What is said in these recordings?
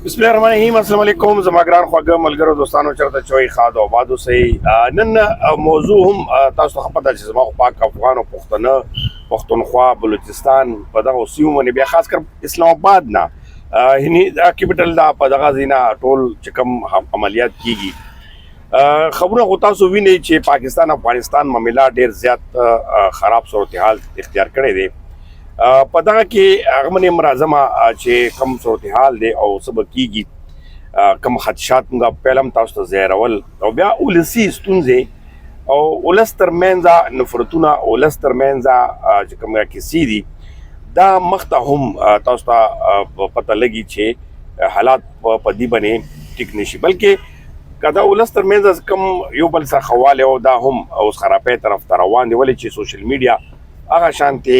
بسم الله الرحمن الرحیم. السلام علیکم زما ګران خواږه ملګرو دوستانو چرته چوي خاد او بادو سي نن موضوع هم تاسو ته پته چې زما پاک افغان او پښتونخوا بلوچستان په دغه سیمو بیا خاص کر اسلام آباد نه هني کیپټل دا په دغه زینا ټول چې کوم عملیات کیږي خبرونه غو تاسو وینئ چې پاکستان افغانستان معاملہ ډیر زیات خراب صورتحال اختیار کړی دی په دغه کې هغه منې مرازمه چې کم صورتحال دی او سبب کیږي کم خدشات موږ پیلم تاسو ته زیرول او بیا ولسی ستونزې او ولس ترمنځ نفرتونه ولس ترمنځ چې کومه کیسې دي دا مخته هم تاسو ته پته لګي چې حالات په دې باندې ټیک نشي بلکې کدا ولس ترمنځ کم یو بل څه خواله او دا هم اوس خرابې طرف ته روان دي ولې چې سوشل میډیا هغه شانتي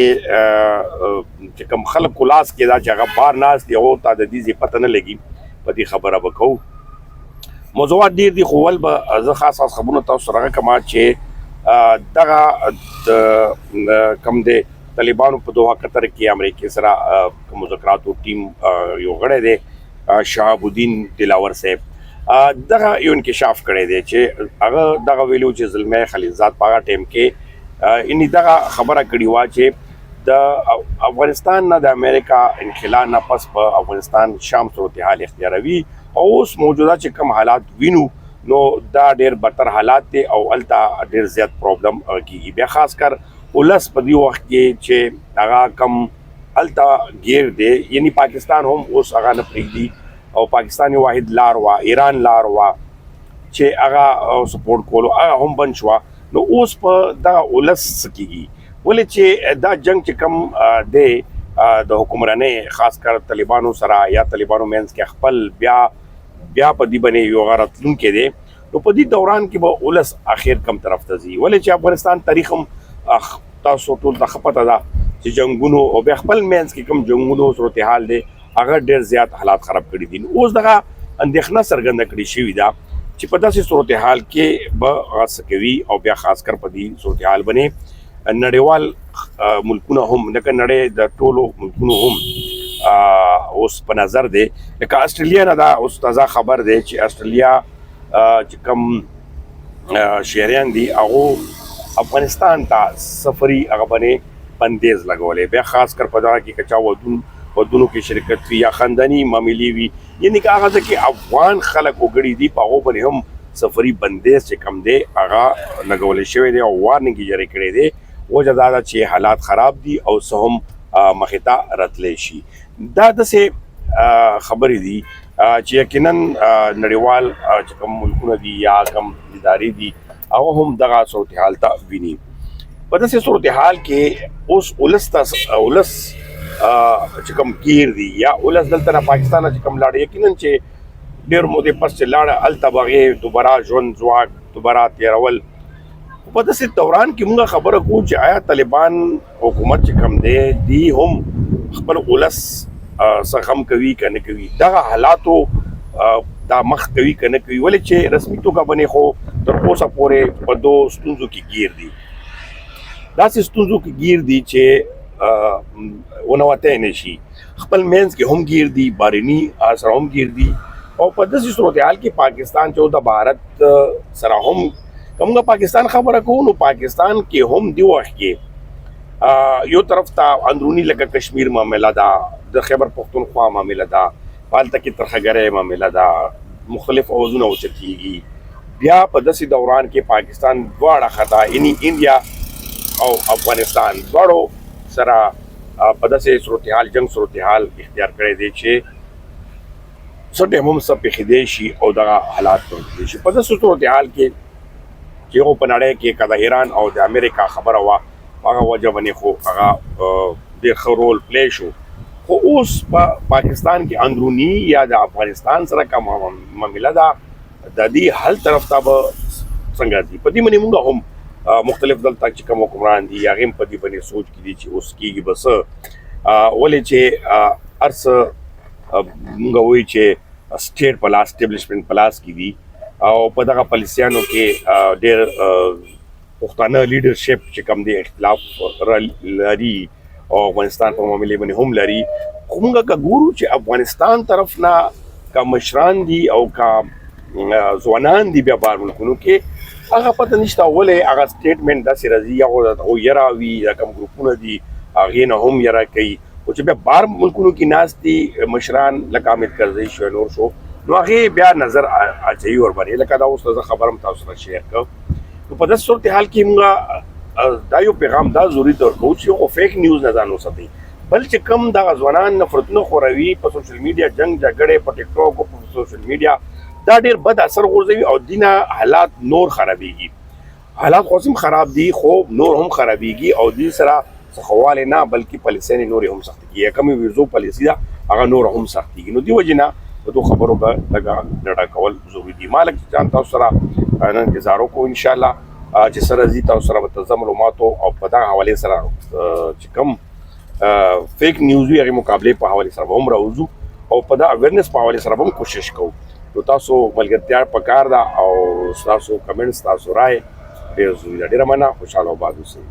چې کوم خلک کلاس کې دا چې هغه بار ناس دی او تا د دې پته نه لګي په دې خبره وکاو موضوعات ډیر دي خو ول به زه خاص خبرونه تاسو سره کما چې دغه کم دی طالبانو په دوحه قطر کې امریکا سره مذاکراتو ټیم یو غړی دی شهاب الدین دلاور صاحب دغه یو انکشاف کړی دی چې هغه دغه ویلو چې زلمه خلیلزاد په هغه ټیم کې اني دغه خبره کړې و چې د افغانستان نه د امریکا انخلا نه پس په افغانستان شام صورتحال اختیاروي او اوس موجوده چې کوم حالات وینو نو دا ډېر بدتر حالات دي او الته ډېر زیات پرابلم کیږي بیا خاص کر ولس په دې وخت کې چې هغه کم الته گیر دی یعنی پاکستان هم اوس هغه نه پریږدي او پاکستاني واحد لار وا ایران لار وا چې هغه سپورټ کولو هغه هم بند شو نو اوس په دا ولس کیږي ولې چې دا جنگ چې کم دی د حکومرانۍ خاص کر طالبانو سره یا طالبانو مینس کې خپل بیا په دې باندې یو غرضون کې دی نو په دې دوران کې به ولس اخر کم طرف ته ځي ولې چې افغانستان تاریخ هم تاسو ټول ته خپته ده چې جنگونو او بیا خپل مینس کې کم جنگونو صورتحال دی هغه ډېر زیات حالات خراب کړي دي اوس دغه اندېښنه څرګنده کړې شوې ده چې په داسې صورتحال کې به غاص کوي او بیا خاص کر په دې صورتحال باندې نړیوال ملکونه هم لکه نړۍ د ټولو ملکونو هم اوس په نظر دی لکه استرالیا نه دا اوس تازه خبر دی چې استرالیا چې کوم شهریان دي هغه افغانستان ته سفري هغه باندې بندیز لګولې بیا خاص کر په دغه کې کچا ودونو کې شرکت وي یا خاندانی معاملې وي یعنی که هغه ځکه افغان خلک وګړي دي په هغو باندې هم سفري بندیز چې کم دی هغه لګولی شوی دی او وارننګ یې جاری کړی دی وجه دا ده چې حالات خراب دي او څه هم مخې ته راتلی شي دا داسې خبرې دي چې یقینا نړیوال چې کوم ملکونه دي یا کوم ادارې دي هغه هم دغه صورتحال ته ویني په داسې صورتحال کې اوس ولس چې کوم گیر دي یا ولس دلته نه پاکستان چې کوم لاړ یقینا چې ډېر مودې پس چې لاړ الته بغې دوباره ژوند ځواک دوباره تیرول په داسې دوران کې موږ خبره کوو چې آیا طالبان حکومت چې کوم دی هم خپل ولس څه غم کوي که نه کوي دغه حالاتو دا مخ کوي که نه کوي ولې چې رسمي توګه باندې خو تر اوسه پورې په دو ستونزو کې گیر دي داسې ستونزو کې گیر دي چې ونوته نشي خپل مینس کې هم گیر دي بارني سره هم گیر دي او په داسې صورتحال کې پاکستان چې د بھارت سره هم کومه پاکستان خبره کوو نو پاکستان کې هم دی وخت کې یو طرف ته اندرونی لکه کشمیر معاملہ ده د خیبر پختونخوا معاملہ ده پالته کې ترخګرې معاملہ ده مختلف اوزونه اوچتېږي بیا په داسې دوران کې پاکستان دواړه خطا یعنی انډیا او افغانستان دواړو سره په داسې صورتحال جنگ صورتحال اختیار کړی دی چې څه ټایم هم څه پېښېدی شي او دغه حالات پرېږدی شي په داسې صورتحال کې چې هغو په نړۍ کې که د ایران او د امریکا خبره وه هغه وجه باندې خو هغه ډېر ښه رول پلی شو خو اوس په پاکستان کې اندروني یا د افغانستان سره کوم معامله ده د دې حل طرف ته به څنګه ځي په دې باندې موږ هم مختلف دلته چې کوم حکمران دي هغه هم په دې باندې سوچ کړي چې اوس کېږي به څه ولې چې هر څه موږ وایو چې سټیټ په لاس اسټیبلیشمنټ په لاس کې دي او په دغه پالیسیانو کې ډېر پښتانه لیډرشپ چې کوم دی اختلاف لري او افغانستان په معاملې باندې هم لري خو موږ که ګورو چې افغانستان طرف نه کا مشران دي او کا ځوانان دي بیا بار ملکونو کې هغه پته نشته ولې هغه سټیټمنټ داسې راځي هغه یرا وي دا کوم ګروپونه دي هغې نه هم یرا کوي خو چې بیا بار ملکونو کې ناست دي مشران لکه حامد کرزي شو نور شو نو هغې بیا نظر اچوي ورباندې لکه دا اوس زه خبر هم تاسو سره شیر کړم نو په داسې صورتحال کې موږ دا یو پیغام دا ضروري ته ورکوو چې یو فیک نیوز نه ځان وساتئ بل چې کم دغه ځوانان نفرتونه خوروي په سوشل میډیا جنګ جګړې په ټیک ټاک او په سوشل میډیا دا ډېر بد اثر غورځوي او دینه حالات نور خرابېږي حالات خو هم خراب دي خو نور هم خرابېږي او دې سره څه ښه والی نه بلکې پالیسیانې نورې هم سختې کېږي کومې ویزو پالیسي ده هغه نوره هم سختېږي نو دې وجې نه په دو خبرو به لږه ډډه کول ضروري دي ما لږ ځان تاسو سره نن انتظار وکړو انشاءالله چې سره ځي تاسو سره به تازه معلوماتو او په دغه حوالې سره چې کوم فیک نیوز وي هغې مقابلې په حوالې سره به هم راوځو او په دا اویرنس په حوالې سره به هم کوشش کوو نو تاسو ملګرتیا پکار ده او ستاسو کمنټس تاسو رایې ډېر ضروري ده ډېره مننه خوشحاله او باد اوسئ